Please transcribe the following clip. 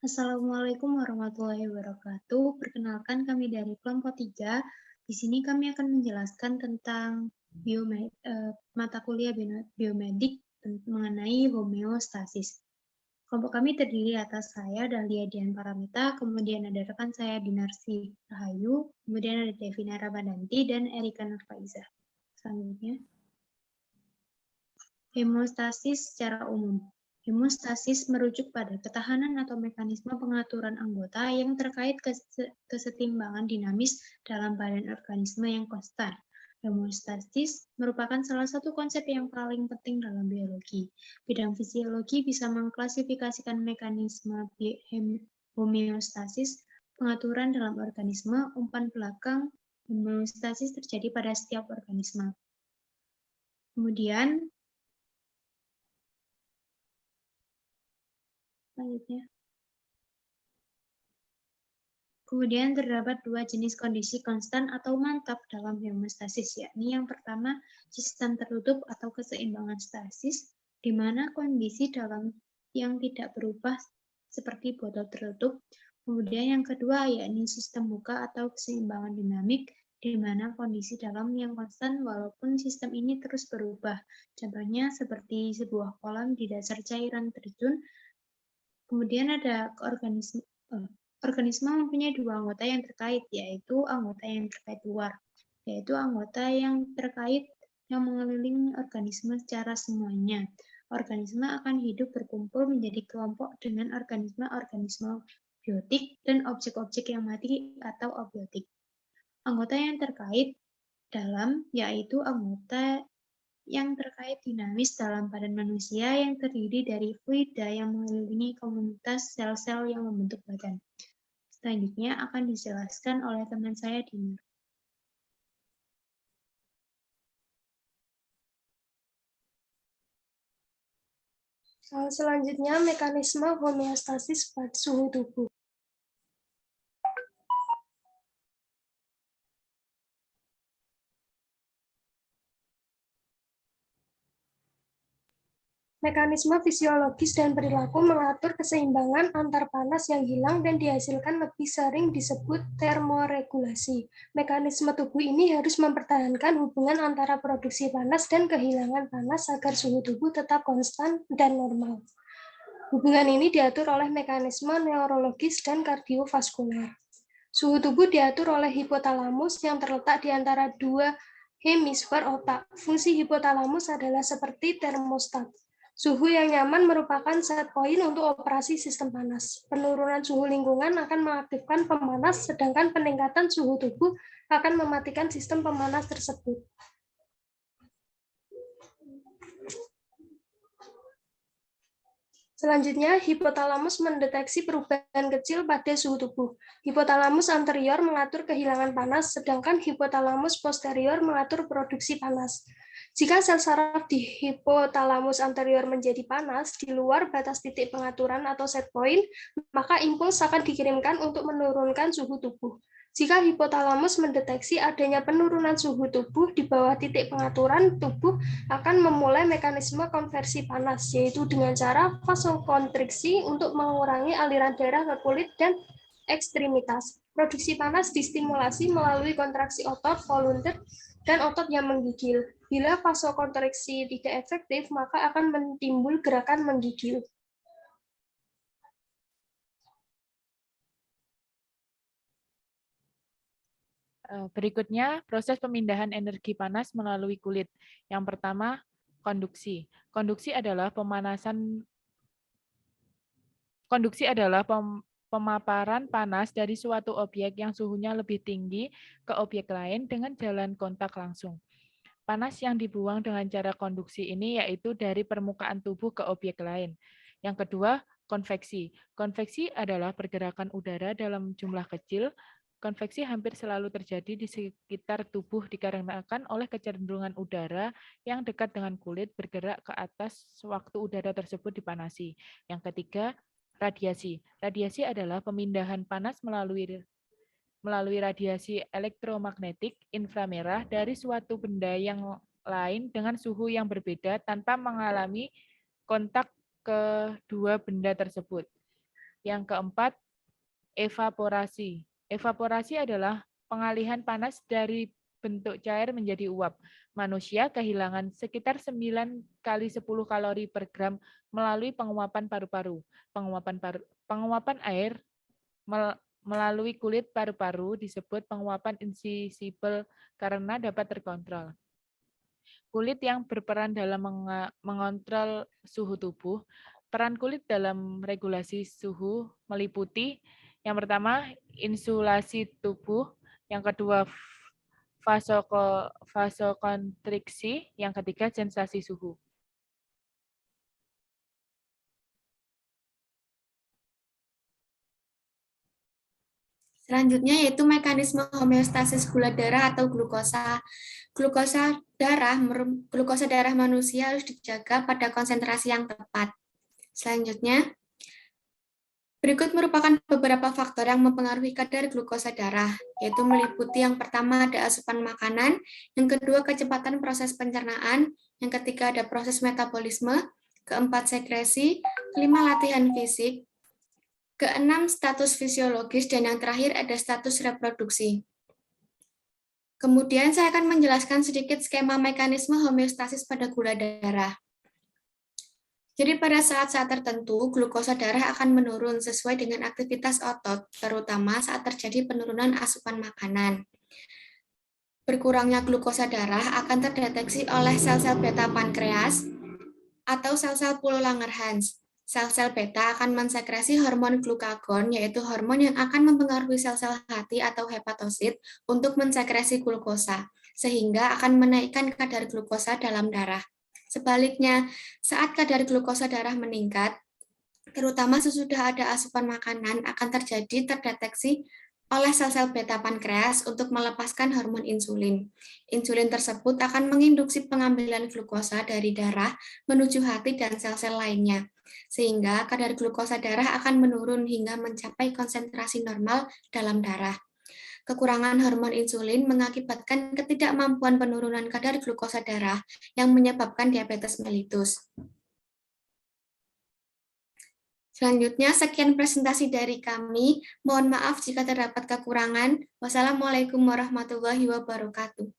Assalamualaikum warahmatullahi wabarakatuh. Perkenalkan kami dari kelompok 3. Di sini kami akan menjelaskan tentang mata kuliah biomedik mengenai homeostasis. Kelompok kami terdiri atas saya, Dahlia Dian Paramita, kemudian ada rekan saya Dinarsi Rahayu, kemudian ada Devina Ramadhanti, dan Erika Nurfaiza. Selanjutnya, hemostasis secara umum. Hemostasis merujuk pada ketahanan atau mekanisme pengaturan anggota yang terkait kesetimbangan dinamis dalam badan organisme yang konstan. Hemostasis merupakan salah satu konsep yang paling penting dalam biologi. Bidang fisiologi bisa mengklasifikasikan mekanisme homeostasis, pengaturan dalam organisme, umpan belakang. Homeostasis terjadi pada setiap organisme. Kemudian, selanjutnya. Kemudian terdapat dua jenis kondisi konstan atau mantap dalam hemostasis, yakni yang pertama sistem tertutup atau keseimbangan stasis, di mana kondisi dalam yang tidak berubah seperti botol tertutup. Kemudian yang kedua yakni sistem buka atau keseimbangan dinamik, di mana kondisi dalam yang konstan walaupun sistem ini terus berubah. Contohnya seperti sebuah kolam di dasar cairan terjun. Kemudian ada organisme mempunyai dua anggota yang terkait, yaitu anggota yang terkait luar, yaitu anggota yang terkait yang mengelilingi organisme secara semuanya. Organisme akan hidup berkumpul menjadi kelompok dengan organisme-organisme biotik dan objek-objek yang mati atau abiotik. Anggota yang terkait dalam yaitu anggota yang terkait dinamis dalam badan manusia yang terdiri dari fluida yang mengelilingi komunitas sel-sel yang membentuk badan. Selanjutnya akan dijelaskan oleh teman saya Dinar. Selanjutnya, mekanisme homeostasis pada suhu tubuh. Mekanisme fisiologis dan perilaku mengatur keseimbangan antar panas yang hilang dan dihasilkan lebih sering disebut termoregulasi. Mekanisme tubuh ini harus mempertahankan hubungan antara produksi panas dan kehilangan panas agar suhu tubuh tetap konstan dan normal. Hubungan ini diatur oleh mekanisme neurologis dan kardiovaskuler. Suhu tubuh diatur oleh hipotalamus yang terletak di antara dua hemisfer otak. Fungsi hipotalamus adalah seperti termostat. Suhu yang nyaman merupakan set point untuk operasi sistem panas. Penurunan suhu lingkungan akan mengaktifkan pemanas, sedangkan peningkatan suhu tubuh akan mematikan sistem pemanas tersebut. Selanjutnya, hipotalamus mendeteksi perubahan kecil pada suhu tubuh. Hipotalamus anterior mengatur kehilangan panas, sedangkan hipotalamus posterior mengatur produksi panas. Jika sel saraf di hipotalamus anterior menjadi panas di luar batas titik pengaturan atau set point, maka impuls akan dikirimkan untuk menurunkan suhu tubuh. Jika hipotalamus mendeteksi adanya penurunan suhu tubuh di bawah titik pengaturan, tubuh akan memulai mekanisme konversi panas, yaitu dengan cara vasokonstriksi untuk mengurangi aliran darah ke kulit dan ekstremitas. Produksi panas distimulasi melalui kontraksi otot volunteer dan otot yang menggigil. Bila vasokonstriksi tidak efektif, maka akan timbul gerakan menggigil. Berikutnya, proses pemindahan energi panas melalui kulit. Yang pertama, konduksi. Konduksi adalah pemaparan panas dari suatu objek yang suhunya lebih tinggi ke objek lain dengan jalan kontak langsung. Panas yang dibuang dengan cara konduksi ini yaitu dari permukaan tubuh ke objek lain. Yang kedua, konveksi. Konveksi adalah pergerakan udara dalam jumlah kecil. Konveksi hampir selalu terjadi di sekitar tubuh dikarenakan oleh kecenderungan udara yang dekat dengan kulit bergerak ke atas sewaktu udara tersebut dipanasi. Yang ketiga, radiasi. Radiasi adalah pemindahan panas melalui radiasi elektromagnetik inframerah dari suatu benda yang lain dengan suhu yang berbeda tanpa mengalami kontak kedua benda tersebut. Yang keempat, evaporasi. Evaporasi adalah pengalihan panas dari bentuk cair menjadi uap. Manusia kehilangan sekitar 9 kali 10 kalori per gram melalui penguapan paru-paru. Penguapan air melalui kulit paru-paru disebut penguapan invisible karena dapat terkontrol. Kulit yang berperan dalam mengontrol suhu tubuh. Peran kulit dalam regulasi suhu meliputi yang pertama, insulasi tubuh, yang kedua, vasokonstriksi, yang ketiga, sensasi suhu. Selanjutnya yaitu mekanisme homeostasis gula darah atau glukosa. Glukosa darah manusia harus dijaga pada konsentrasi yang tepat. Selanjutnya, berikut merupakan beberapa faktor yang mempengaruhi kadar glukosa darah, yaitu meliputi yang pertama ada asupan makanan, yang kedua kecepatan proses pencernaan, yang ketiga ada proses metabolisme, keempat sekresi, kelima latihan fisik, keenam status fisiologis, dan yang terakhir ada status reproduksi. Kemudian saya akan menjelaskan sedikit skema mekanisme homeostasis pada gula darah. Jadi pada saat-saat tertentu, glukosa darah akan menurun sesuai dengan aktivitas otot, terutama saat terjadi penurunan asupan makanan. Berkurangnya glukosa darah akan terdeteksi oleh sel-sel beta pankreas atau sel-sel Pol Langerhans. Sel-sel beta akan mensekresi hormon glukagon, yaitu hormon yang akan mempengaruhi sel-sel hati atau hepatosit untuk mensekresi glukosa, sehingga akan menaikkan kadar glukosa dalam darah. Sebaliknya, saat kadar glukosa darah meningkat, terutama sesudah ada asupan makanan, akan terdeteksi oleh sel-sel beta pankreas untuk melepaskan hormon insulin. Insulin tersebut akan menginduksi pengambilan glukosa dari darah menuju hati dan sel-sel lainnya, sehingga kadar glukosa darah akan menurun hingga mencapai konsentrasi normal dalam darah. Kekurangan hormon insulin mengakibatkan ketidakmampuan penurunan kadar glukosa darah yang menyebabkan diabetes mellitus. Selanjutnya, sekian presentasi dari kami. Mohon maaf jika terdapat kekurangan. Wassalamualaikum warahmatullahi wabarakatuh.